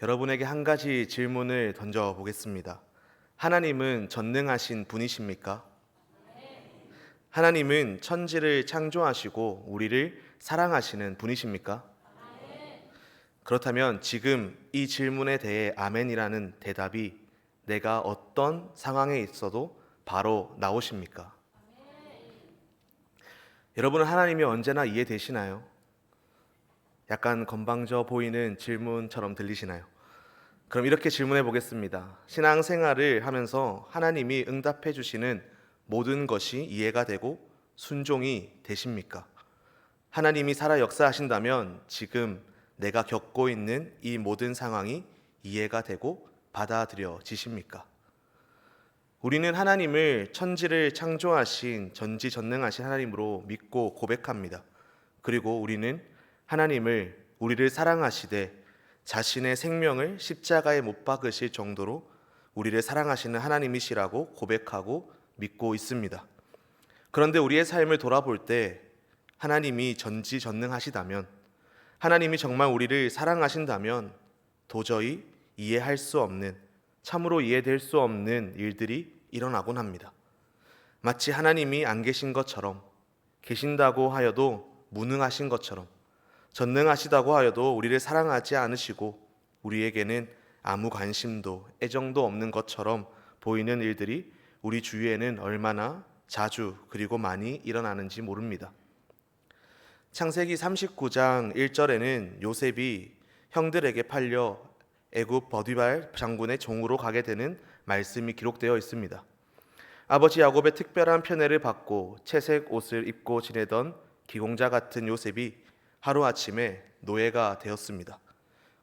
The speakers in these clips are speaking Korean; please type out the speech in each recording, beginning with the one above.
여러분에게 한 가지 질문을 던져 보겠습니다. 하나님은 전능하신 분이십니까? 하나님은 천지를 창조하시고 우리를 사랑하시는 분이십니까? 그렇다면 지금 이 질문에 대해 아멘이라는 대답이 내가 어떤 상황에 있어도 바로 나오십니까? 여러분은 하나님이 언제나 이해되시나요? 약간 건방져 보이는 질문처럼 들리시나요? 그럼 이렇게 질문해 보겠습니다. 신앙생활을 하면서 하나님이 응답해 주시는 모든 것이 이해가 되고 순종이 되십니까? 하나님이 살아 역사하신다면 지금 내가 겪고 있는 이 모든 상황이 이해가 되고 받아들여지십니까? 우리는 하나님을 천지를 창조하신 전지전능하신 하나님으로 믿고 고백합니다. 그리고 우리는 하나님을 우리를 사랑하시되 자신의 생명을 십자가에 못 박으실 정도로 우리를 사랑하시는 하나님이시라고 고백하고 믿고 있습니다. 그런데 우리의 삶을 돌아볼 때 하나님이 전지전능하시다면, 하나님이 정말 우리를 사랑하신다면 도저히 이해할 수 없는, 참으로 이해될 수 없는 일들이 일어나곤 합니다. 마치 하나님이 안 계신 것처럼, 계신다고 하여도 무능하신 것처럼, 전능하시다고 하여도 우리를 사랑하지 않으시고 우리에게는 아무 관심도 애정도 없는 것처럼 보이는 일들이 우리 주위에는 얼마나 자주 그리고 많이 일어나는지 모릅니다. 창세기 39장 1절에는 요셉이 형들에게 팔려 애굽 버디발 장군의 종으로 가게 되는 말씀이 기록되어 있습니다. 아버지 야곱의 특별한 편애를 받고 채색 옷을 입고 지내던 기공자 같은 요셉이 하루아침에 노예가 되었습니다.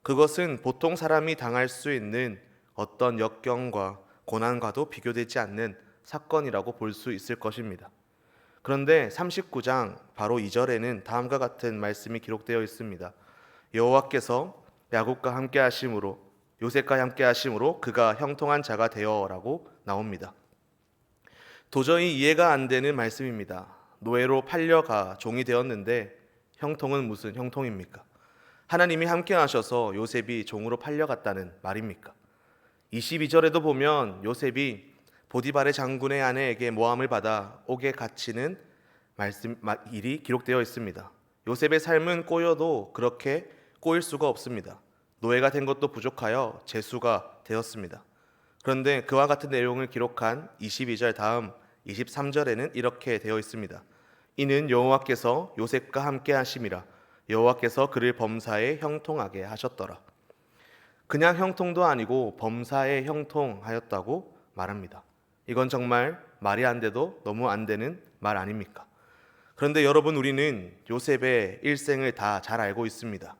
그것은 보통 사람이 당할 수 있는 어떤 역경과 고난과도 비교되지 않는 사건이라고 볼 수 있을 것입니다. 그런데 39장 바로 2절에는 다음과 같은 말씀이 기록되어 있습니다. 여호와께서 야곱과 함께 하심으로, 요셉과 함께 하심으로 그가 형통한 자가 되어라고 나옵니다. 도저히 이해가 안 되는 말씀입니다. 노예로 팔려가 종이 되었는데 형통은 무슨 형통입니까? 하나님이 함께 하셔서 요셉이 종으로 팔려갔다는 말입니까? 22절에도 보면 요셉이 보디발의 장군의 아내에게 모함을 받아 옥에 갇히는 일이 기록되어 있습니다. 요셉의 삶은 꼬여도 그렇게 꼬일 수가 없습니다. 노예가 된 것도 부족하여 제수가 되었습니다. 그런데 그와 같은 내용을 기록한 22절 다음 23절에는 이렇게 되어 있습니다. 이는 여호와께서 요셉과 함께 하심이라 여호와께서 그를 범사에 형통하게 하셨더라. 그냥 형통도 아니고 범사에 형통하였다고 말합니다. 이건 정말 말이 안 돼도 너무 안 되는 말 아닙니까? 그런데 여러분, 우리는 요셉의 일생을 다 잘 알고 있습니다.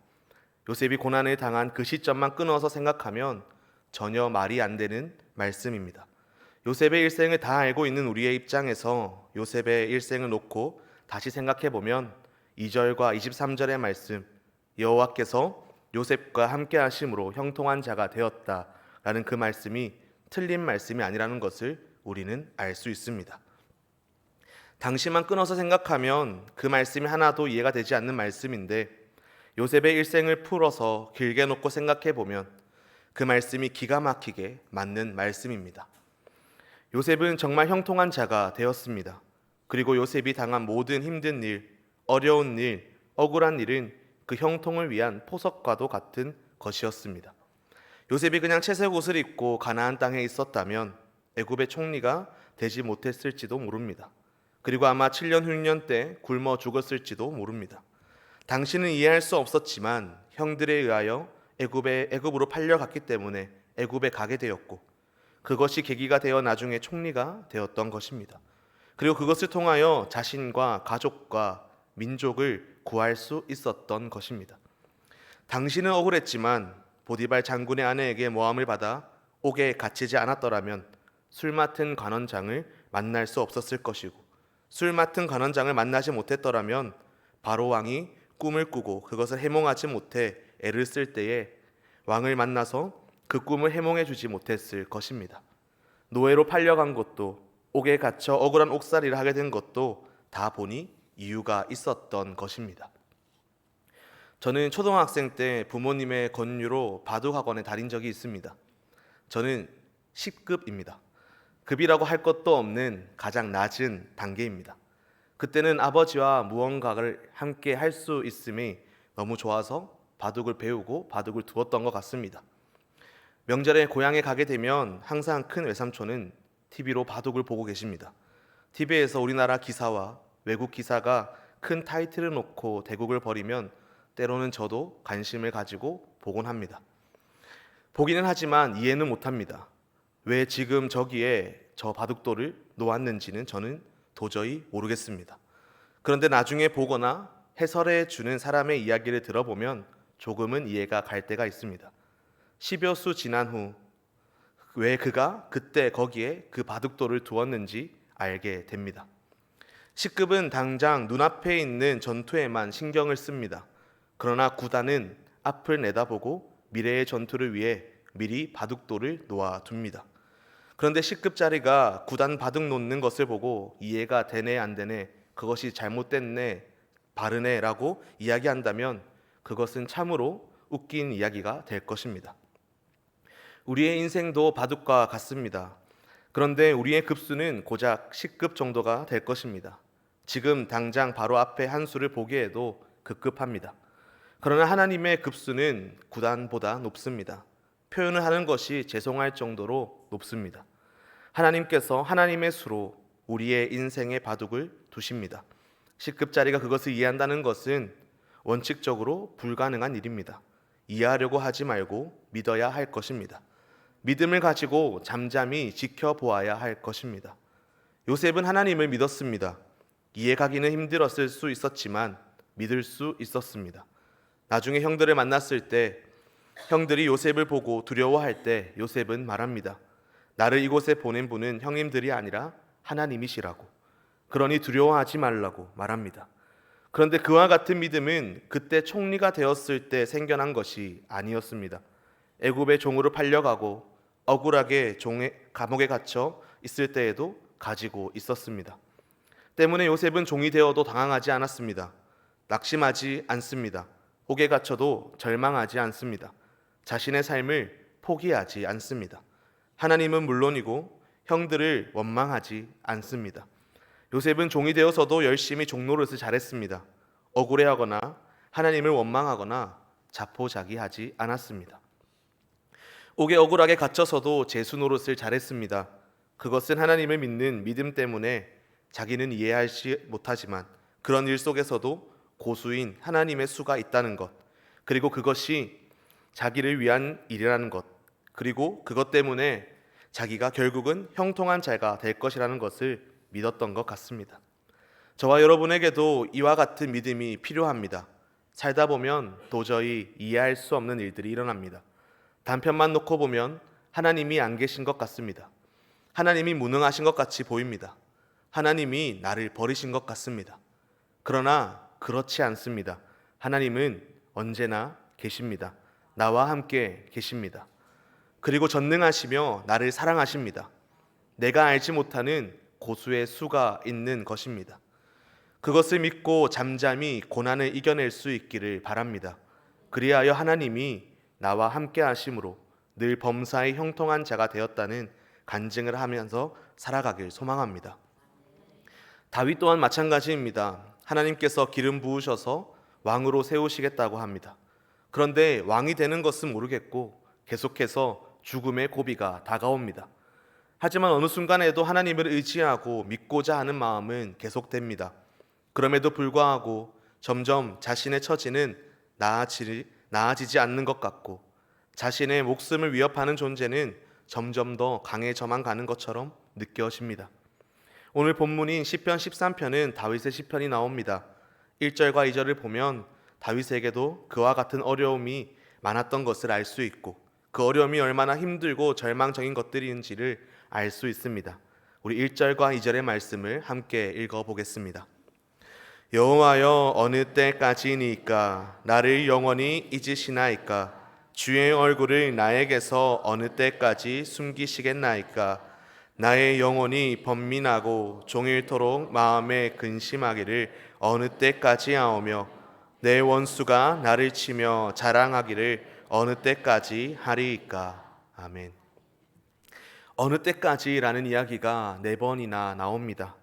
요셉이 고난을 당한 그 시점만 끊어서 생각하면 전혀 말이 안 되는 말씀입니다. 요셉의 일생을 다 알고 있는 우리의 입장에서 요셉의 일생을 놓고 다시 생각해 보면 2절과 23절의 말씀, 여호와께서 요셉과 함께 하심으로 형통한 자가 되었다라는 그 말씀이 틀린 말씀이 아니라는 것을 우리는 알 수 있습니다. 당시만 끊어서 생각하면 그 말씀이 하나도 이해가 되지 않는 말씀인데, 요셉의 일생을 풀어서 길게 놓고 생각해 보면 그 말씀이 기가 막히게 맞는 말씀입니다. 요셉은 정말 형통한 자가 되었습니다. 그리고 요셉이 당한 모든 힘든 일, 어려운 일, 억울한 일은 그 형통을 위한 포석과도 같은 것이었습니다. 요셉이 그냥 채색 옷을 입고 가나안 땅에 있었다면 애굽의 총리가 되지 못했을지도 모릅니다. 그리고 아마 7년 흉년 때 굶어 죽었을지도 모릅니다. 당신은 이해할 수 없었지만 형들에 의하여 애굽으로 팔려갔기 때문에 애굽에 가게 되었고, 그것이 계기가 되어 나중에 총리가 되었던 것입니다. 그리고 그것을 통하여 자신과 가족과 민족을 구할 수 있었던 것입니다. 당신은 억울했지만 보디발 장군의 아내에게 모함을 받아 옥에 갇히지 않았더라면 술 맡은 관원장을 만날 수 없었을 것이고, 술 맡은 관원장을 만나지 못했더라면 바로 왕이 꿈을 꾸고 그것을 해몽하지 못해 애를 쓸 때에 왕을 만나서 그 꿈을 해몽해 주지 못했을 것입니다. 노예로 팔려간 것도, 옥에 갇혀 억울한 옥살이를 하게 된 것도 다 보니 이유가 있었던 것입니다. 저는 초등학생 때 부모님의 권유로 바둑학원에 다닌 적이 있습니다. 저는 10급입니다. 급이라고 할 것도 없는 가장 낮은 단계입니다. 그때는 아버지와 무언가를 함께 할 수 있음이 너무 좋아서 바둑을 배우고 바둑을 두었던 것 같습니다. 명절에 고향에 가게 되면 항상 큰 외삼촌은 TV로 바둑을 보고 계십니다. TV에서 우리나라 기사와 외국 기사가 큰 타이틀을 놓고 대국을 벌이면 때로는 저도 관심을 가지고 보곤 합니다. 보기는 하지만 이해는 못합니다. 왜 지금 저기에 저 바둑돌을 놓았는지는 저는 도저히 모르겠습니다. 그런데 나중에 보거나 해설해 주는 사람의 이야기를 들어보면 조금은 이해가 갈 때가 있습니다. 10여 수 지난 후 왜 그가 그때 거기에 그 바둑돌을 두었는지 알게 됩니다. 10급은 당장 눈앞에 있는 전투에만 신경을 씁니다. 그러나 구단은 앞을 내다보고 미래의 전투를 위해 미리 바둑돌을 놓아둡니다. 그런데 10급짜리가 구단 바둑 놓는 것을 보고 이해가 되네 안 되네, 그것이 잘못됐네 바르네 라고 이야기한다면 그것은 참으로 웃긴 이야기가 될 것입니다. 우리의 인생도 바둑과 같습니다. 그런데 우리의 급수는 고작 10급 정도가 될 것입니다. 지금 당장 바로 앞에 한 수를 보기에도 급급합니다. 그러나 하나님의 급수는 구단보다 높습니다. 표현을 하는 것이 죄송할 정도로 높습니다. 하나님께서 하나님의 수로 우리의 인생의 바둑을 두십니다. 10급짜리가 그것을 이해한다는 것은 원칙적으로 불가능한 일입니다. 이해하려고 하지 말고 믿어야 할 것입니다. 믿음을 가지고 잠잠히 지켜보아야 할 것입니다. 요셉은 하나님을 믿었습니다. 이해가기는 힘들었을 수 있었지만 믿을 수 있었습니다. 나중에 형들을 만났을 때 형들이 요셉을 보고 두려워할 때 요셉은 말합니다. 나를 이곳에 보낸 분은 형님들이 아니라 하나님이시라고. 그러니 두려워하지 말라고 말합니다. 그런데 그와 같은 믿음은 그때 총리가 되었을 때 생겨난 것이 아니었습니다. 애굽의 종으로 팔려가고 억울하게 감옥에 갇혀 있을 때에도 가지고 있었습니다. 때문에 요셉은 종이 되어도 당황하지 않았습니다. 낙심하지 않습니다. 옥에 갇혀도 절망하지 않습니다. 자신의 삶을 포기하지 않습니다. 하나님은 물론이고 형들을 원망하지 않습니다. 요셉은 종이 되어서도 열심히 종노릇을 잘했습니다. 억울해하거나 하나님을 원망하거나 자포자기하지 않았습니다. 옥에 억울하게 갇혀서도 제수 노릇을 잘했습니다. 그것은 하나님을 믿는 믿음 때문에 자기는 이해하지 못하지만 그런 일 속에서도 고수인 하나님의 수가 있다는 것, 그리고 그것이 자기를 위한 일이라는 것, 그리고 그것 때문에 자기가 결국은 형통한 자가 될 것이라는 것을 믿었던 것 같습니다. 저와 여러분에게도 이와 같은 믿음이 필요합니다. 살다 보면 도저히 이해할 수 없는 일들이 일어납니다. 단편만 놓고 보면 하나님이 안 계신 것 같습니다. 하나님이 무능하신 것 같이 보입니다. 하나님이 나를 버리신 것 같습니다. 그러나 그렇지 않습니다. 하나님은 언제나 계십니다. 나와 함께 계십니다. 그리고 전능하시며 나를 사랑하십니다. 내가 알지 못하는 고수의 수가 있는 것입니다. 그것을 믿고 잠잠히 고난을 이겨낼 수 있기를 바랍니다. 그리하여 하나님이 나와 함께 하심으로 늘 범사에 형통한 자가 되었다는 간증을 하면서 살아가길 소망합니다. 다윗 또한 마찬가지입니다. 하나님께서 기름 부으셔서 왕으로 세우시겠다고 합니다. 그런데 왕이 되는 것은 모르겠고 계속해서 죽음의 고비가 다가옵니다. 하지만 어느 순간에도 하나님을 의지하고 믿고자 하는 마음은 계속됩니다. 그럼에도 불구하고 점점 자신의 처지는 나아지지 않는 것 같고 자신의 목숨을 위협하는 존재는 점점 더 강해져만 가는 것처럼 느껴집니다. 오늘 본문인 시편 13편은 다윗의 시편이 나옵니다. 1절과 2절을 보면 다윗에게도 그와 같은 어려움이 많았던 것을 알 수 있고 그 어려움이 얼마나 힘들고 절망적인 것들인지를 알 수 있습니다. 우리 1절과 2절의 말씀을 함께 읽어보겠습니다. 여호와여, 어느 때까지니까 나를 영원히 잊으시나이까? 주의 얼굴을 나에게서 어느 때까지 숨기시겠나이까? 나의 영혼이 번민하고 종일토록 마음에 근심하기를 어느 때까지 하오며 내 원수가 나를 치며 자랑하기를 어느 때까지 하리이까. 아멘. 어느 때까지라는 이야기가 4번이나 나옵니다.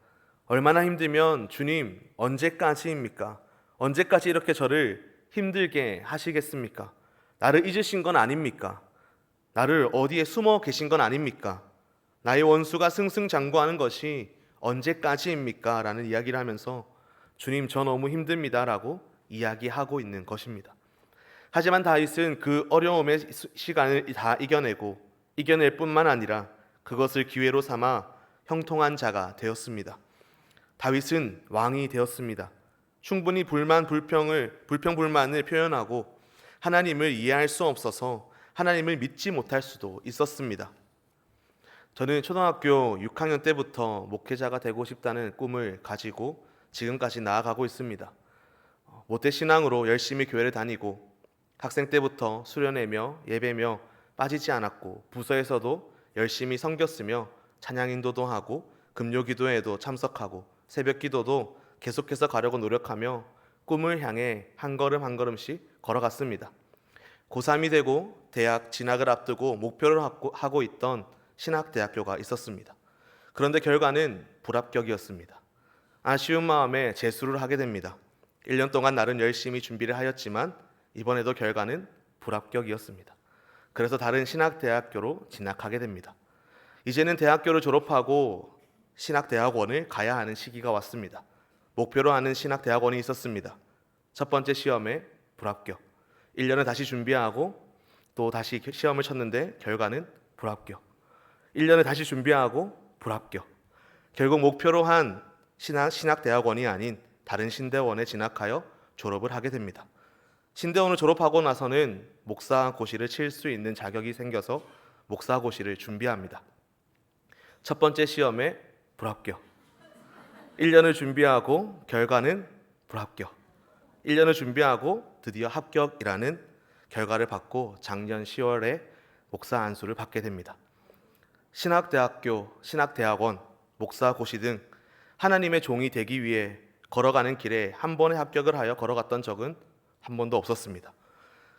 얼마나 힘들면 주님 언제까지입니까? 언제까지 이렇게 저를 힘들게 하시겠습니까? 나를 잊으신 건 아닙니까? 나를 어디에 숨어 계신 건 아닙니까? 나의 원수가 승승장구하는 것이 언제까지입니까? 라는 이야기를 하면서 주님 저 너무 힘듭니다 라고 이야기하고 있는 것입니다. 하지만 다윗은 그 어려움의 시간을 다 이겨낼 뿐만 아니라 그것을 기회로 삼아 형통한 자가 되었습니다. 다윗은 왕이 되었습니다. 충분히 불평불만을 표현하고 하나님을 이해할 수 없어서 하나님을 믿지 못할 수도 있었습니다. 저는 초등학교 6학년 때부터 목회자가 되고 싶다는 꿈을 가지고 지금까지 나아가고 있습니다. 모태신앙으로 열심히 교회를 다니고 학생 때부터 수련회며 예배며 빠지지 않았고 부서에서도 열심히 섬겼으며 찬양 인도도 하고 금요 기도에도 참석하고 새벽 기도도 계속해서 가려고 노력하며 꿈을 향해 한 걸음 한 걸음씩 걸어갔습니다. 고3이 되고 대학 진학을 앞두고 목표를 하고 있던 신학대학교가 있었습니다. 그런데 결과는 불합격이었습니다. 아쉬운 마음에 재수를 하게 됩니다. 1년 동안 나름 열심히 준비를 하였지만 이번에도 결과는 불합격이었습니다. 그래서 다른 신학대학교로 진학하게 됩니다. 이제는 대학교를 졸업하고 신학대학원을 가야 하는 시기가 왔습니다. 목표로 하는 신학대학원이 있었습니다. 첫 번째 시험에 불합격. 1년을 다시 준비하고 또 다시 시험을 쳤는데 결과는 불합격. 1년을 다시 준비하고 불합격. 결국 목표로 한 신학대학원이 아닌 다른 신대원에 진학하여 졸업을 하게 됩니다. 신대원을 졸업하고 나서는 목사고시를 칠 수 있는 자격이 생겨서 목사고시를 준비합니다. 첫 번째 시험에 불합격. 1년을 준비하고 결과는 불합격. 1년을 준비하고 드디어 합격이라는 결과를 받고 작년 10월에 목사 안수를 받게 됩니다. 신학대학교, 신학대학원, 목사고시 등 하나님의 종이 되기 위해 걸어가는 길에 한 번에 합격을 하여 걸어갔던 적은 한 번도 없었습니다.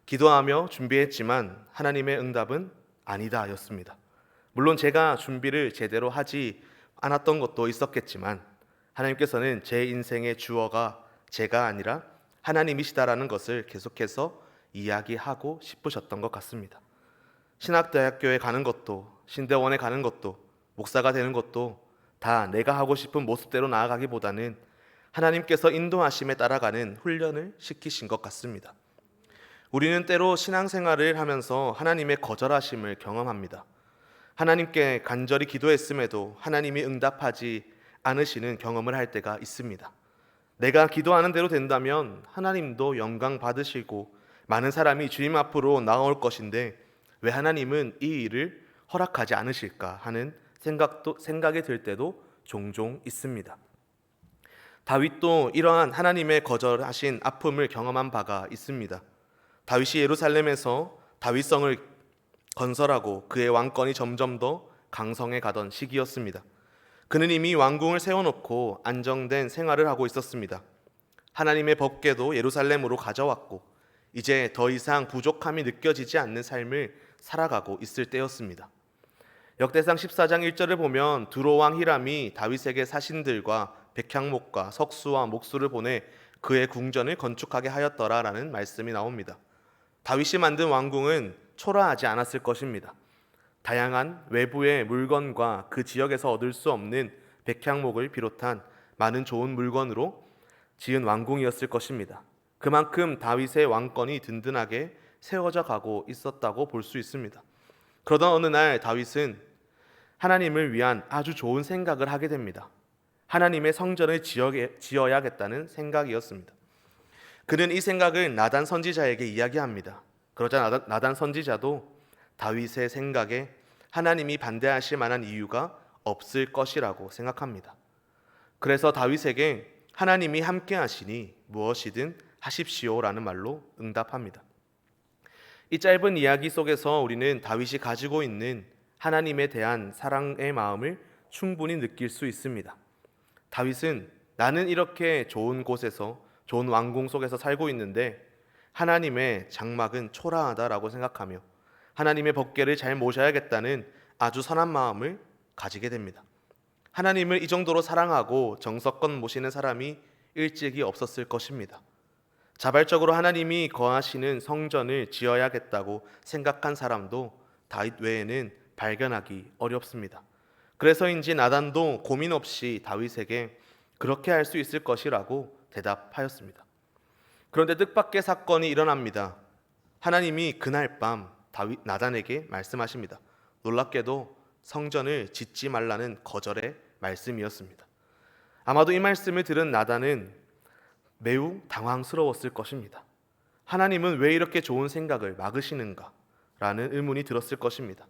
기도하며 준비했지만 하나님의 응답은 아니다 였습니다. 물론 제가 준비를 제대로 하지 않았던 것도 있었겠지만 하나님께서는 제 인생의 주어가 제가 아니라 하나님이시다라는 것을 계속해서 이야기하고 싶으셨던 것 같습니다. 신학대학교에 가는 것도 신대원에 가는 것도 목사가 되는 것도 다 내가 하고 싶은 모습대로 나아가기보다는 하나님께서 인도하심에 따라가는 훈련을 시키신 것 같습니다. 우리는 때로 신앙생활을 하면서 하나님의 거절하심을 경험합니다. 하나님께 간절히 기도했음에도 하나님이 응답하지 않으시는 경험을 할 때가 있습니다. 내가 기도하는 대로 된다면 하나님도 영광 받으시고 많은 사람이 주님 앞으로 나올 것인데 왜 하나님은 이 일을 허락하지 않으실까 하는 생각이 들 때도 종종 있습니다. 다윗도 이러한 하나님의 거절하신 아픔을 경험한 바가 있습니다. 다윗이 예루살렘에서 다윗성을 건설하고 그의 왕권이 점점 더 강성해 가던 시기였습니다. 그는 이미 왕궁을 세워놓고 안정된 생활을 하고 있었습니다. 하나님의 법궤도 예루살렘으로 가져왔고 이제 더 이상 부족함이 느껴지지 않는 삶을 살아가고 있을 때였습니다. 역대상 14장 1절을 보면 두로왕 히람이 다윗에게 사신들과 백향목과 석수와 목수를 보내 그의 궁전을 건축하게 하였더라라는 말씀이 나옵니다. 다윗이 만든 왕궁은 초라하지 않았을 것입니다. 다양한 외부의 물건과 그 지역에서 얻을 수 없는 백향목을 비롯한 많은 좋은 물건으로 지은 왕궁이었을 것입니다. 그만큼 다윗의 왕권이 든든하게 세워져 가고 있었다고 볼 수 있습니다. 그러던 어느 날 다윗은 하나님을 위한 아주 좋은 생각을 하게 됩니다. 하나님의 성전을 지어야겠다는 생각이었습니다. 그는 이 생각을 나단 선지자에게 이야기합니다. 그러자 나단 선지자도 다윗의 생각에 하나님이 반대하실 만한 이유가 없을 것이라고 생각합니다. 그래서 다윗에게 하나님이 함께 하시니 무엇이든 하십시오라는 말로 응답합니다. 이 짧은 이야기 속에서 우리는 다윗이 가지고 있는 하나님에 대한 사랑의 마음을 충분히 느낄 수 있습니다. 다윗은 나는 이렇게 좋은 곳에서 좋은 왕궁 속에서 살고 있는데 하나님의 장막은 초라하다라고 생각하며 하나님의 법궤를 잘 모셔야겠다는 아주 선한 마음을 가지게 됩니다. 하나님을 이 정도로 사랑하고 정성껏 모시는 사람이 일찍이 없었을 것입니다. 자발적으로 하나님이 거하시는 성전을 지어야겠다고 생각한 사람도 다윗 외에는 발견하기 어렵습니다. 그래서인지 나단도 고민 없이 다윗에게 그렇게 할 수 있을 것이라고 대답하였습니다. 그런데 뜻밖의 사건이 일어납니다. 하나님이 그날 밤 나단에게 말씀하십니다. 놀랍게도 성전을 짓지 말라는 거절의 말씀이었습니다. 아마도 이 말씀을 들은 나단은 매우 당황스러웠을 것입니다. 하나님은 왜 이렇게 좋은 생각을 막으시는가? 라는 의문이 들었을 것입니다.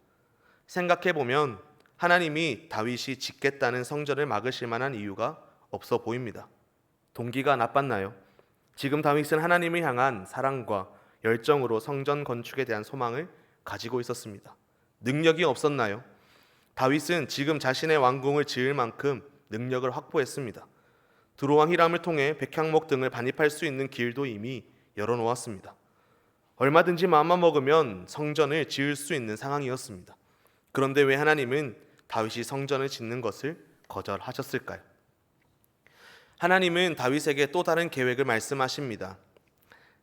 생각해보면 하나님이 다윗이 짓겠다는 성전을 막으실 만한 이유가 없어 보입니다. 동기가 나빴나요? 지금 다윗은 하나님을 향한 사랑과 열정으로 성전 건축에 대한 소망을 가지고 있었습니다. 능력이 없었나요? 다윗은 지금 자신의 왕궁을 지을 만큼 능력을 확보했습니다. 두로왕 히람을 통해 백향목 등을 반입할 수 있는 길도 이미 열어놓았습니다. 얼마든지 마음만 먹으면 성전을 지을 수 있는 상황이었습니다. 그런데 왜 하나님은 다윗이 성전을 짓는 것을 거절하셨을까요? 하나님은 다윗에게 또 다른 계획을 말씀하십니다.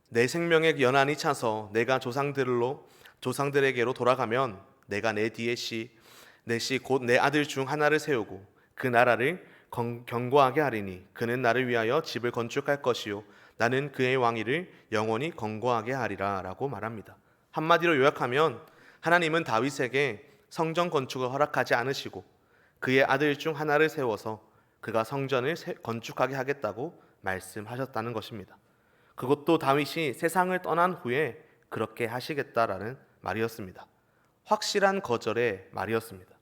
내 생명의 연한이 차서 내가 조상들에게로 돌아가면 내가 내 뒤에 내 씨 곧 내 아들 중 하나를 세우고 그 나라를 견고하게 하리니 그는 나를 위하여 집을 건축할 것이요 나는 그의 왕위를 영원히 견고하게 하리라 라고 말합니다. 한마디로 요약하면 하나님은 다윗에게 성전 건축을 허락하지 않으시고 그의 아들 중 하나를 세워서 그가 성전을 건축하게 하겠다고 말씀하셨다는 것입니다. 그것도 다윗이 세상을 떠난 후에 그렇게 하시겠다라는 말이었습니다. 확실한 거절의 말이었습니다.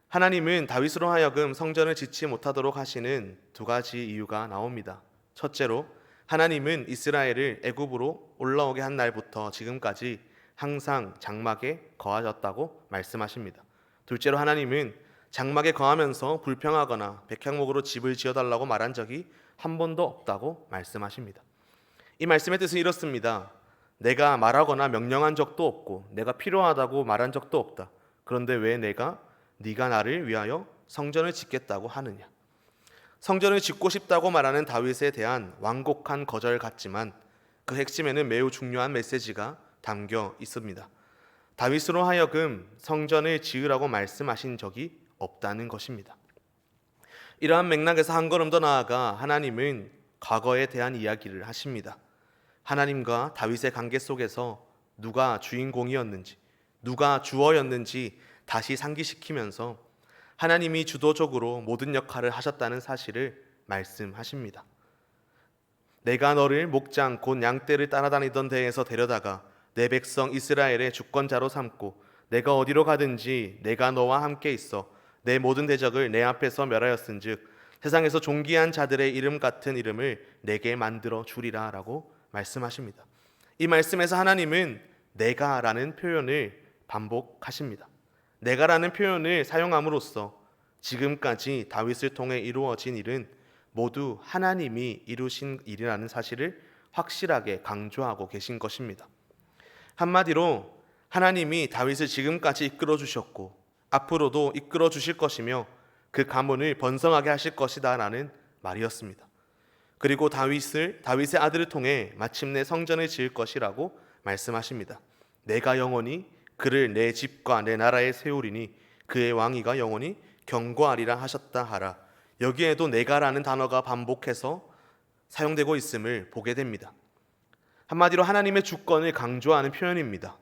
하나님은 다윗으로 하여금 성전을 짓지 못하도록 하시는 두 가지 이유가 나옵니다. 첫째로 하나님은 이스라엘을 애굽으로 올라오게 한 날부터 지금까지 항상 장막에 거하셨다고 말씀하십니다. 둘째로 하나님은 장막에 거하면서 불평하거나 백향목으로 집을 지어달라고 말한 적이 한 번도 없다고 말씀하십니다. 이 말씀의 뜻은 이렇습니다. 내가 말하거나 명령한 적도 없고 내가 필요하다고 말한 적도 없다. 그런데 왜 네가 나를 위하여 성전을 짓겠다고 하느냐? 성전을 짓고 싶다고 말하는 다윗에 대한 완곡한 거절 같지만 그 핵심에는 매우 중요한 메시지가 담겨 있습니다. 다윗으로 하여금 성전을 지으라고 말씀하신 적이 없다는 것입니다. 이러한 맥락에서 한 걸음 더 나아가 하나님은 과거에 대한 이야기를 하십니다. 하나님과 다윗의 관계 속에서 누가 주인공이었는지, 누가 주어였는지 다시 상기시키면서 하나님이 주도적으로 모든 역할을 하셨다는 사실을 말씀하십니다. 내가 너를 목장 곧 양떼를 따라다니던 데에서 데려다가 내 백성 이스라엘의 주권자로 삼고 내가 어디로 가든지 내가 너와 함께 있어 내 모든 대적을 내 앞에서 멸하였은즉 세상에서 존귀한 자들의 이름 같은 이름을 내게 만들어 주리라 라고 말씀하십니다. 이 말씀에서 하나님은 내가라는 표현을 반복하십니다. 내가라는 표현을 사용함으로써 지금까지 다윗을 통해 이루어진 일은 모두 하나님이 이루신 일이라는 사실을 확실하게 강조하고 계신 것입니다. 한마디로 하나님이 다윗을 지금까지 이끌어 주셨고 앞으로도 이끌어 주실 것이며 그 가문을 번성하게 하실 것이다 라는 말이었습니다. 그리고 다윗의 아들을 통해 마침내 성전을 지을 것이라고 말씀하십니다. 내가 영원히 그를 내 집과 내 나라에 세우리니 그의 왕위가 영원히 견고하리라 하셨다 하라. 여기에도 내가라는 단어가 반복해서 사용되고 있음을 보게 됩니다. 한마디로 하나님의 주권을 강조하는 표현입니다.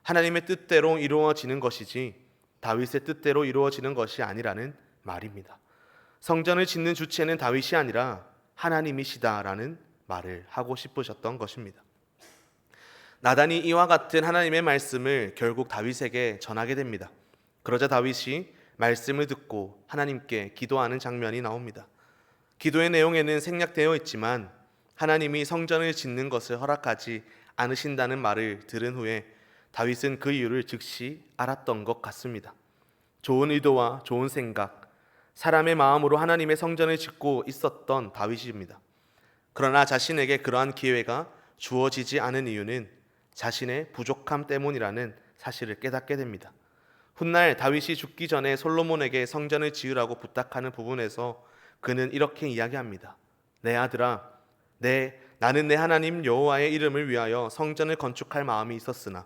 하나님의 뜻대로 이루어지는 것이지 다윗의 뜻대로 이루어지는 것이 아니라는 말입니다. 성전을 짓는 주체는 다윗이 아니라 하나님이시다라는 말을 하고 싶으셨던 것입니다. 나단이 이와 같은 하나님의 말씀을 결국 다윗에게 전하게 됩니다. 그러자 다윗이 말씀을 듣고 하나님께 기도하는 장면이 나옵니다. 기도의 내용에는 생략되어 있지만 하나님이 성전을 짓는 것을 허락하지 않으신다는 말을 들은 후에 다윗은 그 이유를 즉시 알았던 것 같습니다. 좋은 의도와 좋은 생각, 사람의 마음으로 하나님의 성전을 짓고 있었던 다윗입니다. 그러나 자신에게 그러한 기회가 주어지지 않은 이유는 자신의 부족함 때문이라는 사실을 깨닫게 됩니다. 훗날 다윗이 죽기 전에 솔로몬에게 성전을 지으라고 부탁하는 부분에서 그는 이렇게 이야기합니다. 내 아들아, 나는 내 하나님 여호와의 이름을 위하여 성전을 건축할 마음이 있었으나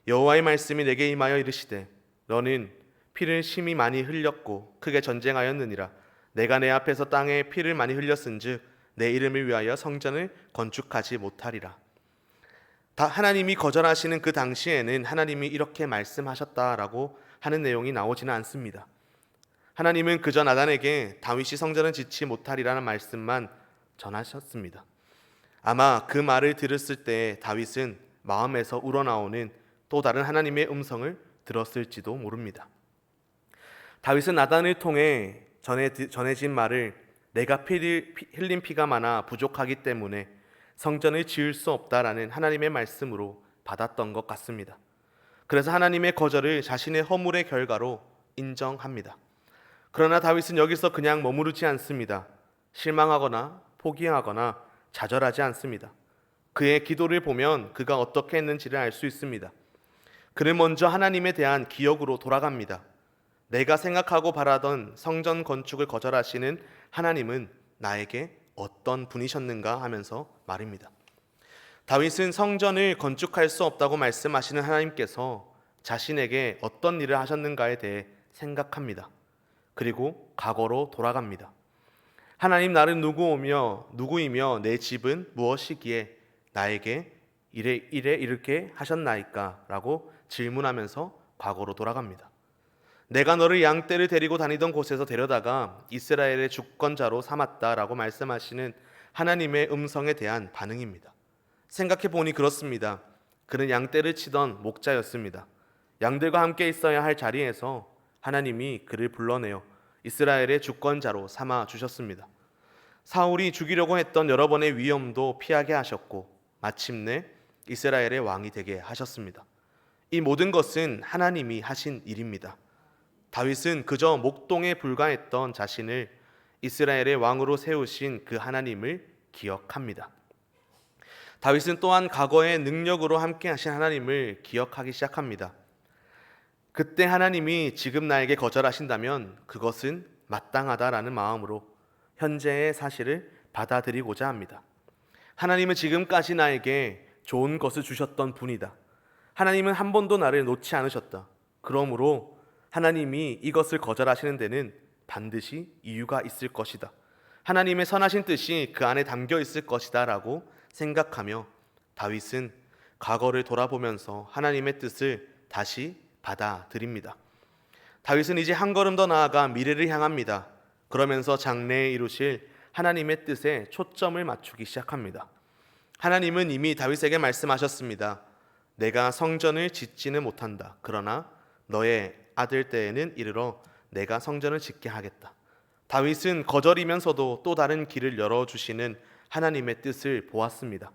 여호와의 말씀이 내게 임하여 이르시되 너는 피를 심히 많이 흘렸고 크게 전쟁하였느니라. 내가 내 앞에서 땅에 피를 많이 흘렸은즉 내 이름을 위하여 성전을 건축하지 못하리라. 하나님이 거절하시는 그 당시에는 하나님이 이렇게 말씀하셨다라고 하는 내용이 나오지는 않습니다. 하나님은 그저 나단에게 다윗이 성전을 짓지 못하리라는 말씀만 전하셨습니다. 아마 그 말을 들었을 때 다윗은 마음에서 우러나오는 또 다른 하나님의 음성을 들었을지도 모릅니다. 다윗은 나단을 통해 전해진 말을 내가 흘린 피가 많아 부족하기 때문에 성전을 지을 수 없다라는 하나님의 말씀으로 받았던 것 같습니다. 그래서 하나님의 거절을 자신의 허물의 결과로 인정합니다. 그러나 다윗은 여기서 그냥 머무르지 않습니다. 실망하거나 포기하거나 좌절하지 않습니다. 그의 기도를 보면 그가 어떻게 했는지를 알 수 있습니다. 그는 먼저 하나님에 대한 기억으로 돌아갑니다. 내가 생각하고 바라던 성전 건축을 거절하시는 하나님은 나에게 어떤 분이셨는가 하면서 말입니다. 다윗은 성전을 건축할 수 없다고 말씀하시는 하나님께서 자신에게 어떤 일을 하셨는가에 대해 생각합니다. 그리고 과거로 돌아갑니다. 하나님, 나는 누구이며 내 집은 무엇이기에 나에게 이렇게 하셨나이까? 라고 질문하면서 과거로 돌아갑니다. 내가 너를 양떼를 데리고 다니던 곳에서 데려다가 이스라엘의 주권자로 삼았다라고 말씀하시는 하나님의 음성에 대한 반응입니다. 생각해 보니 그렇습니다. 그는 양떼를 치던 목자였습니다. 양들과 함께 있어야 할 자리에서 하나님이 그를 불러내어 이스라엘의 주권자로 삼아 주셨습니다. 사울이 죽이려고 했던 여러 번의 위험도 피하게 하셨고 마침내 이스라엘의 왕이 되게 하셨습니다. 이 모든 것은 하나님이 하신 일입니다. 다윗은 그저 목동에 불과했던 자신을 이스라엘의 왕으로 세우신 그 하나님을 기억합니다. 다윗은 또한 과거의 능력으로 함께 하신 하나님을 기억하기 시작합니다. 그때 하나님이 지금 나에게 거절하신다면 그것은 마땅하다라는 마음으로 현재의 사실을 받아들이고자 합니다. 하나님은 지금까지 나에게 좋은 것을 주셨던 분이다. 하나님은 한 번도 나를 놓지 않으셨다. 그러므로 하나님이 이것을 거절하시는 데는 반드시 이유가 있을 것이다. 하나님의 선하신 뜻이 그 안에 담겨 있을 것이다 라고 생각하며 다윗은 과거를 돌아보면서 하나님의 뜻을 다시 받아들입니다. 다윗은 이제 한 걸음 더 나아가 미래를 향합니다. 그러면서 장래에 이루실 하나님의 뜻에 초점을 맞추기 시작합니다. 하나님은 이미 다윗에게 말씀하셨습니다. 내가 성전을 짓지는 못한다. 그러나 너의 아들 때에는 이르러 내가 성전을 짓게 하겠다. 다윗은 거절이면서도 또 다른 길을 열어주시는 하나님의 뜻을 보았습니다.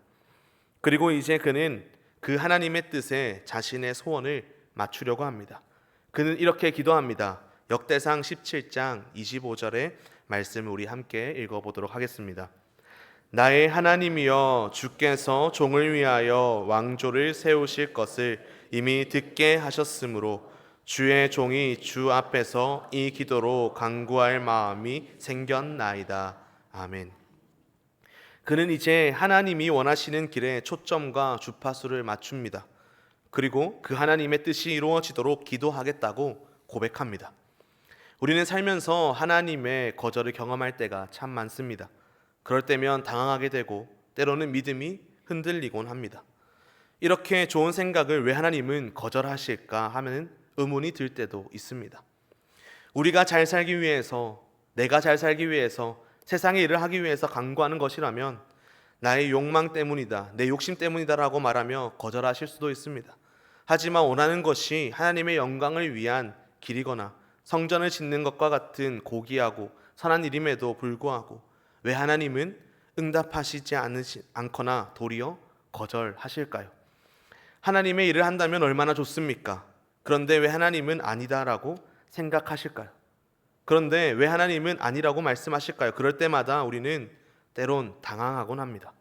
그리고 이제 그는 그 하나님의 뜻에 자신의 소원을 맞추려고 합니다. 그는 이렇게 기도합니다. 역대상 17장 25절의 말씀을 우리 함께 읽어보도록 하겠습니다. 나의 하나님이여, 주께서 종을 위하여 왕조를 세우실 것을 이미 듣게 하셨으므로 주의 종이 주 앞에서 이 기도로 간구할 마음이 생겼나이다. 아멘. 그는 이제 하나님이 원하시는 길에 초점과 주파수를 맞춥니다. 그리고 그 하나님의 뜻이 이루어지도록 기도하겠다고 고백합니다. 우리는 살면서 하나님의 거절을 경험할 때가 참 많습니다. 그럴 때면 당황하게 되고 때로는 믿음이 흔들리곤 합니다. 이렇게 좋은 생각을 왜 하나님은 거절하실까 하는 의문이 들 때도 있습니다. 우리가 잘 살기 위해서, 내가 잘 살기 위해서, 세상의 일을 하기 위해서 간구하는 것이라면 나의 욕망 때문이다, 내 욕심 때문이다라고 말하며 거절하실 수도 있습니다. 하지만 원하는 것이 하나님의 영광을 위한 길이거나 성전을 짓는 것과 같은 고귀하고 선한 일임에도 불구하고 왜 하나님은 응답하시지 않거나 도리어 거절하실까요? 하나님의 일을 한다면 얼마나 좋습니까? 그런데 왜 하나님은 아니다라고 생각하실까요? 그런데 왜 하나님은 아니라고 말씀하실까요? 그럴 때마다 우리는 때론 당황하곤 합니다.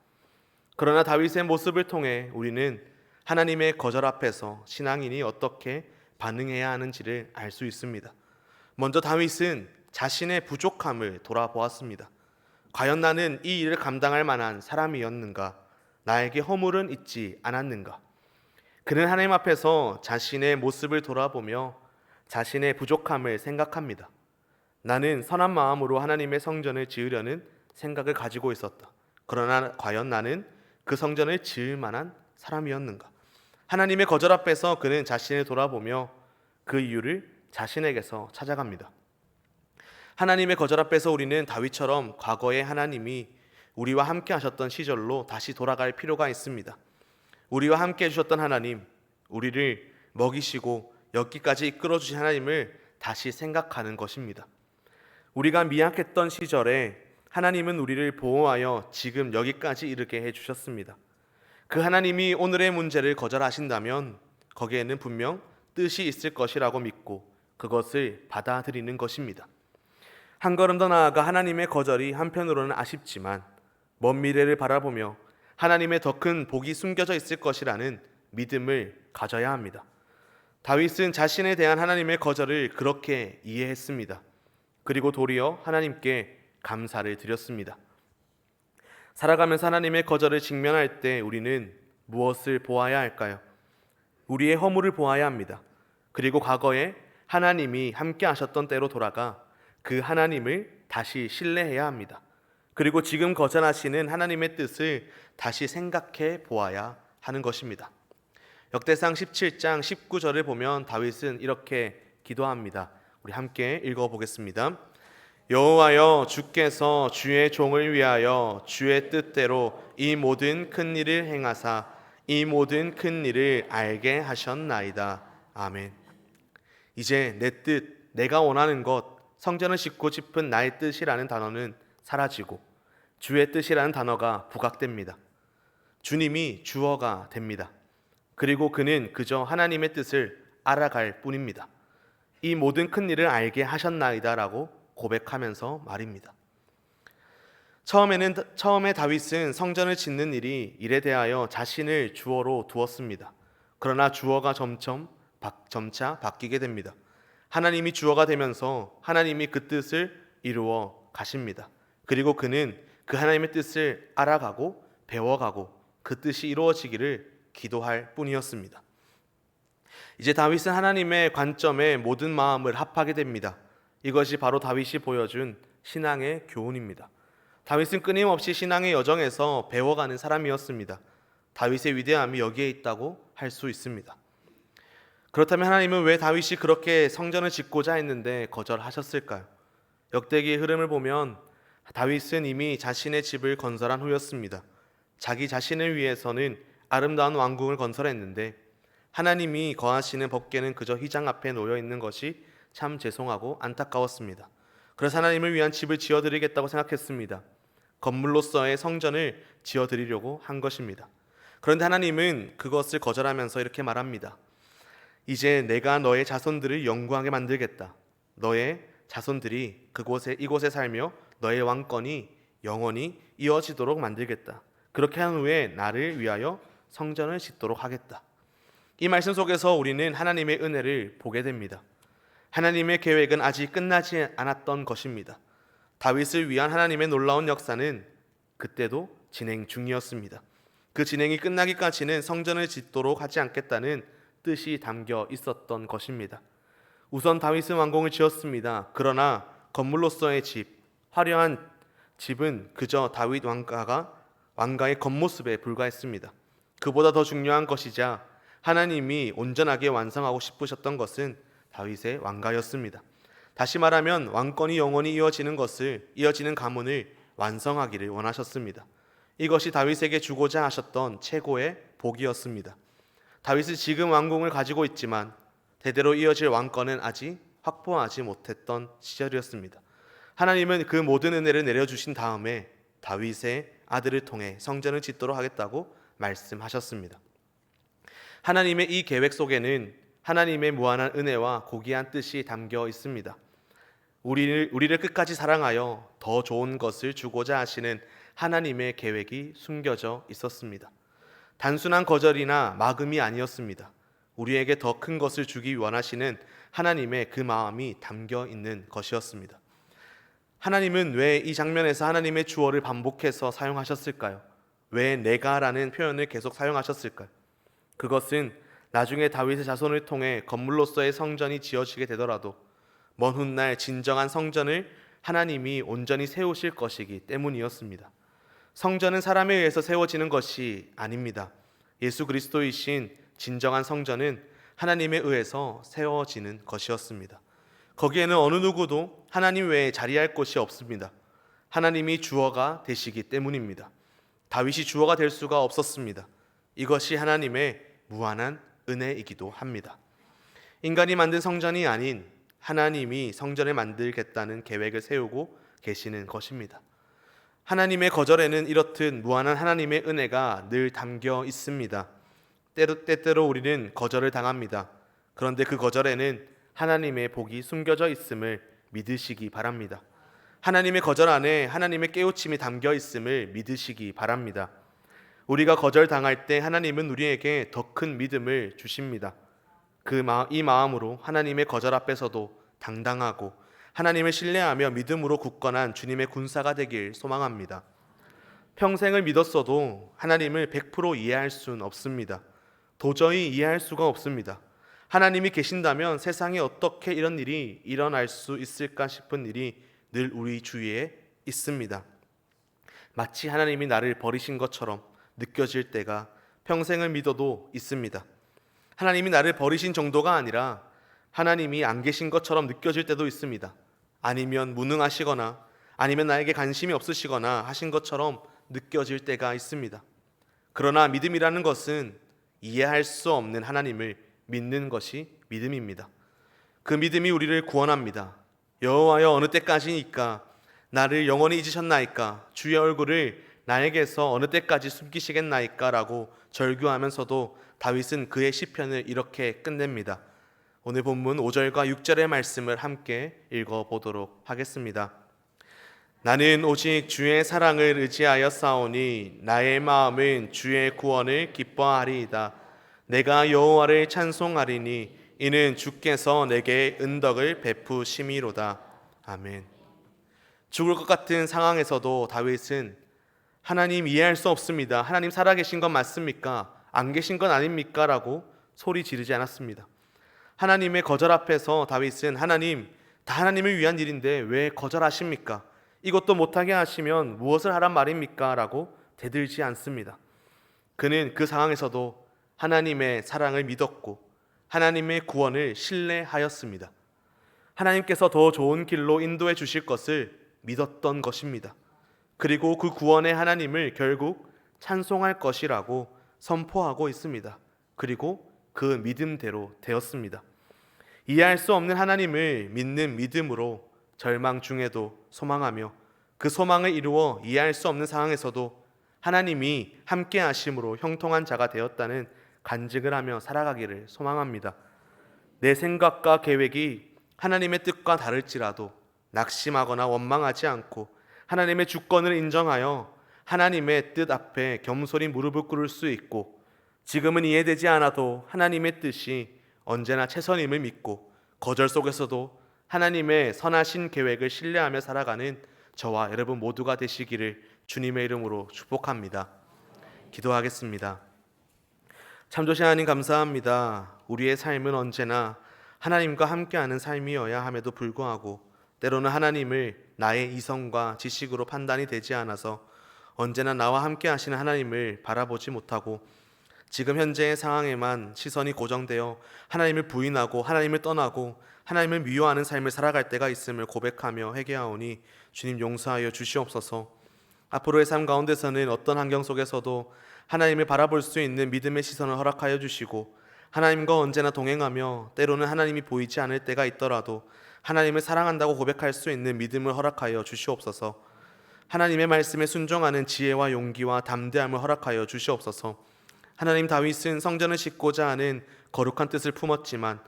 그러나 다윗의 모습을 통해 우리는 하나님의 거절 앞에서 신앙인이 어떻게 반응해야 하는지를 알 수 있습니다. 먼저 다윗은 자신의 부족함을 돌아보았습니다. 과연 나는 이 일을 감당할 만한 사람이었는가? 나에게 허물은 있지 않았는가? 그는 하나님 앞에서 자신의 모습을 돌아보며 자신의 부족함을 생각합니다. 나는 선한 마음으로 하나님의 성전을 지으려는 생각을 가지고 있었다. 그러나 과연 나는 그 성전을 지을 만한 사람이었는가? 하나님의 거절 앞에서 그는 자신을 돌아보며 그 이유를 자신에게서 찾아갑니다. 하나님의 거절 앞에서 우리는 다윗처럼 과거에 하나님이 우리와 함께 하셨던 시절로 다시 돌아갈 필요가 있습니다. 우리와 함께 해주셨던 하나님, 우리를 먹이시고 여기까지 이끌어주신 하나님을 다시 생각하는 것입니다. 우리가 미약했던 시절에 하나님은 우리를 보호하여 지금 여기까지 이르게 해주셨습니다. 그 하나님이 오늘의 문제를 거절하신다면 거기에는 분명 뜻이 있을 것이라고 믿고 그것을 받아들이는 것입니다. 한 걸음 더 나아가 하나님의 거절이 한편으로는 아쉽지만 먼 미래를 바라보며 하나님의 더 큰 복이 숨겨져 있을 것이라는 믿음을 가져야 합니다. 다윗은 자신에 대한 하나님의 거절을 그렇게 이해했습니다. 그리고 도리어 하나님께 감사를 드렸습니다. 살아가면서 하나님의 거절을 직면할 때 우리는 무엇을 보아야 할까요? 우리의 허물을 보아야 합니다. 그리고 과거에 하나님이 함께 하셨던 때로 돌아가 그 하나님을 다시 신뢰해야 합니다. 그리고 지금 거절하시는 하나님의 뜻을 다시 생각해 보아야 하는 것입니다. 역대상 17장 19절을 보면 다윗은 이렇게 기도합니다. 우리 함께 읽어보겠습니다. 여호와여, 주께서 주의 종을 위하여 주의 뜻대로 이 모든 큰 일을 행하사 이 모든 큰 일을 알게 하셨나이다. 아멘. 이제 내 뜻, 내가 원하는 것, 성전을 짓고 싶은 나의 뜻이라는 단어는 사라지고 주의 뜻이라는 단어가 부각됩니다. 주님이 주어가 됩니다. 그리고 그는 그저 하나님의 뜻을 알아갈 뿐입니다. 이 모든 큰 일을 알게 하셨나이다 라고 고백하면서 말입니다. 처음에 다윗은 성전을 짓는 일에 대하여 자신을 주어로 두었습니다. 그러나 주어가 점차 바뀌게 됩니다. 하나님이 주어가 되면서 하나님이 그 뜻을 이루어 가십니다. 그리고 그는 그 하나님의 뜻을 알아가고 배워가고 그 뜻이 이루어지기를 기도할 뿐이었습니다. 이제 다윗은 하나님의 관점에 모든 마음을 합하게 됩니다. 이것이 바로 다윗이 보여준 신앙의 교훈입니다. 다윗은 끊임없이 신앙의 여정에서 배워가는 사람이었습니다. 다윗의 위대함이 여기에 있다고 할 수 있습니다. 그렇다면 하나님은 왜 다윗이 그렇게 성전을 짓고자 했는데 거절하셨을까요? 역대기의 흐름을 보면 다윗은 이미 자신의 집을 건설한 후였습니다. 자기 자신을 위해서는 아름다운 왕궁을 건설했는데 하나님이 거하시는 법궤는 그저 휘장 앞에 놓여 있는 것이 참 죄송하고 안타까웠습니다. 그래서 하나님을 위한 집을 지어드리겠다고 생각했습니다. 건물로서의 성전을 지어드리려고 한 것입니다. 그런데 하나님은 그것을 거절하면서 이렇게 말합니다. 이제 내가 너의 자손들을 영광하게 만들겠다. 너의 자손들이 이곳에 살며 너의 왕권이 영원히 이어지도록 만들겠다. 그렇게 한 후에 나를 위하여 성전을 짓도록 하겠다. 이 말씀 속에서 우리는 하나님의 은혜를 보게 됩니다. 하나님의 계획은 아직 끝나지 않았던 것입니다. 다윗을 위한 하나님의 놀라운 역사는 그때도 진행 중이었습니다. 그 진행이 끝나기까지는 성전을 짓도록 하지 않겠다는 뜻이 담겨 있었던 것입니다. 우선 다윗은 왕궁을 지었습니다. 그러나 건물로서의 집, 화려한 집은 그저 다윗 왕가의 겉모습에 불과했습니다. 그보다 더 중요한 것이자 하나님이 온전하게 완성하고 싶으셨던 것은 다윗의 왕가였습니다. 다시 말하면 왕권이 영원히 이어지는 가문을 완성하기를 원하셨습니다. 이것이 다윗에게 주고자 하셨던 최고의 복이었습니다. 다윗은 지금 왕궁을 가지고 있지만 대대로 이어질 왕권은 아직 확보하지 못했던 시절이었습니다. 하나님은 그 모든 은혜를 내려주신 다음에 다윗의 아들을 통해 성전을 짓도록 하겠다고 말씀하셨습니다. 하나님의 이 계획 속에는 하나님의 무한한 은혜와 고귀한 뜻이 담겨 있습니다. 우리를 끝까지 사랑하여 더 좋은 것을 주고자 하시는 하나님의 계획이 숨겨져 있었습니다. 단순한 거절이나 막음이 아니었습니다. 우리에게 더 큰 것을 주기 원하시는 하나님의 그 마음이 담겨 있는 것이었습니다. 하나님은 왜 이 장면에서 하나님의 주어를 반복해서 사용하셨을까요? 왜 내가라는 표현을 계속 사용하셨을까요? 그것은 나중에 다윗의 자손을 통해 건물로서의 성전이 지어지게 되더라도 먼 훗날 진정한 성전을 하나님이 온전히 세우실 것이기 때문이었습니다. 성전은 사람에 의해서 세워지는 것이 아닙니다. 예수 그리스도이신 진정한 성전은 하나님에 의해서 세워지는 것이었습니다. 거기에는 어느 누구도 하나님 외에 자리할 곳이 없습니다. 하나님이 주어가 되시기 때문입니다. 다윗이 주어가 될 수가 없었습니다. 이것이 하나님의 무한한 은혜이기도 합니다. 인간이 만든 성전이 아닌 하나님이 성전을 만들겠다는 계획을 세우고 계시는 것입니다. 하나님의 거절에는 이렇듯 무한한 하나님의 은혜가 늘 담겨 있습니다. 때때로 우리는 거절을 당합니다. 그런데 그 거절에는 하나님의 복이 숨겨져 있음을 믿으시기 바랍니다. 하나님의 거절 안에 하나님의 깨우침이 담겨 있음을 믿으시기 바랍니다. 우리가 거절당할 때 하나님은 우리에게 더 큰 믿음을 주십니다. 이 마음으로 하나님의 거절 앞에서도 당당하고 하나님을 신뢰하며 믿음으로 굳건한 주님의 군사가 되길 소망합니다. 평생을 믿었어도 하나님을 100% 이해할 수는 없습니다. 도저히 이해할 수가 없습니다. 하나님이 계신다면 세상에 어떻게 이런 일이 일어날 수 있을까 싶은 일이 늘 우리 주위에 있습니다. 마치 하나님이 나를 버리신 것처럼 느껴질 때가 평생을 믿어도 있습니다. 하나님이 나를 버리신 정도가 아니라 하나님이 안 계신 것처럼 느껴질 때도 있습니다. 아니면 무능하시거나 아니면 나에게 관심이 없으시거나 하신 것처럼 느껴질 때가 있습니다. 그러나 믿음이라는 것은 이해할 수 없는 하나님을 믿는 것이 믿음입니다. 그 믿음이 우리를 구원합니다. 여호와여 어느 때까지니까 나를 영원히 잊으셨나이까 주의 얼굴을 나에게서 어느 때까지 숨기시겠나이까 라고 절규하면서도 다윗은 그의 시편을 이렇게 끝냅니다. 오늘 본문 5절과 6절의 말씀을 함께 읽어보도록 하겠습니다. 나는 오직 주의 사랑을 의지하여 싸우니 나의 마음은 주의 구원을 기뻐하리이다. 내가 여호와를 찬송하리니 이는 주께서 내게 은덕을 베푸심이로다. 아멘. 죽을 것 같은 상황에서도 다윗은 하나님 이해할 수 없습니다. 하나님 살아계신 건 맞습니까? 안 계신 건 아닙니까? 라고 소리 지르지 않았습니다. 하나님의 거절 앞에서 다윗은 하나님, 다 하나님을 위한 일인데 왜 거절하십니까? 이것도 못하게 하시면 무엇을 하란 말입니까? 라고 대들지 않습니다. 그는 그 상황에서도 하나님의 사랑을 믿었고 하나님의 구원을 신뢰하였습니다. 하나님께서 더 좋은 길로 인도해 주실 것을 믿었던 것입니다. 그리고 그 구원의 하나님을 결국 찬송할 것이라고 선포하고 있습니다. 그리고 그 믿음대로 되었습니다. 이해할 수 없는 하나님을 믿는 믿음으로 절망 중에도 소망하며 그 소망을 이루어 이해할 수 없는 상황에서도 하나님이 함께 하심으로 형통한 자가 되었다는 간증을 하며 살아가기를 소망합니다. 내 생각과 계획이 하나님의 뜻과 다를지라도 낙심하거나 원망하지 않고 하나님의 주권을 인정하여 하나님의 뜻 앞에 겸손히 무릎을 꿇을 수 있고 지금은 이해되지 않아도 하나님의 뜻이 언제나 최선임을 믿고 거절 속에서도 하나님의 선하신 계획을 신뢰하며 살아가는 저와 여러분 모두가 되시기를 주님의 이름으로 축복합니다. 기도하겠습니다. 참조신 하나님 감사합니다. 우리의 삶은 언제나 하나님과 함께하는 삶이어야 함에도 불구하고 때로는 하나님을 나의 이성과 지식으로 판단이 되지 않아서 언제나 나와 함께 하시는 하나님을 바라보지 못하고 지금 현재의 상황에만 시선이 고정되어 하나님을 부인하고 하나님을 떠나고 하나님을 미워하는 삶을 살아갈 때가 있음을 고백하며 회개하오니 주님 용서하여 주시옵소서. 앞으로의 삶 가운데서는 어떤 환경 속에서도 하나님을 바라볼 수 있는 믿음의 시선을 허락하여 주시고 하나님과 언제나 동행하며 때로는 하나님이 보이지 않을 때가 있더라도 하나님을 사랑한다고 고백할 수 있는 믿음을 허락하여 주시옵소서. 하나님의 말씀에 순종하는 지혜와 용기와 담대함을 허락하여 주시옵소서. 하나님, 다윗은 성전을 짓고자 하는 거룩한 뜻을 품었지만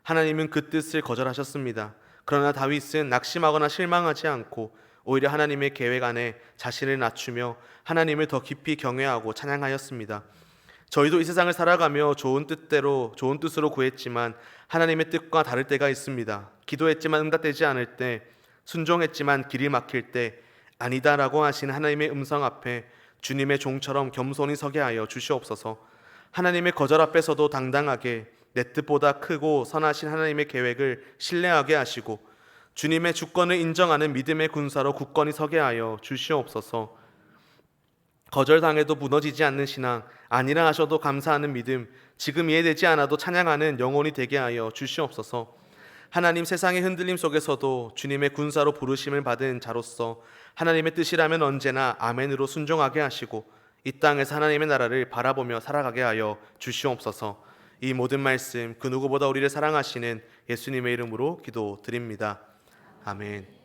하나님은 그 뜻을 거절하셨습니다. 그러나 다윗은 낙심하거나 실망하지 않고 오히려 하나님의 계획 안에 자신을 낮추며 하나님을 더 깊이 경외하고 찬양하였습니다. 저희도 이 세상을 살아가며 좋은 뜻으로 구했지만 하나님의 뜻과 다를 때가 있습니다. 기도했지만 응답되지 않을 때, 순종했지만 길이 막힐 때, 아니다라고 하신 하나님의 음성 앞에 주님의 종처럼 겸손히 서게 하여 주시옵소서. 하나님의 거절 앞에서도 당당하게 내 뜻보다 크고 선하신 하나님의 계획을 신뢰하게 하시고 주님의 주권을 인정하는 믿음의 군사로 굳건히 서게 하여 주시옵소서. 거절당해도 무너지지 않는 신앙, 아니라 하셔도 감사하는 믿음, 지금 이해되지 않아도 찬양하는 영혼이 되게 하여 주시옵소서. 하나님, 세상의 흔들림 속에서도 주님의 군사로 부르심을 받은 자로서 하나님의 뜻이라면 언제나 아멘으로 순종하게 하시고 이 땅에서 하나님의 나라를 바라보며 살아가게 하여 주시옵소서. 이 모든 말씀 그 누구보다 우리를 사랑하시는 예수님의 이름으로 기도드립니다. 아멘.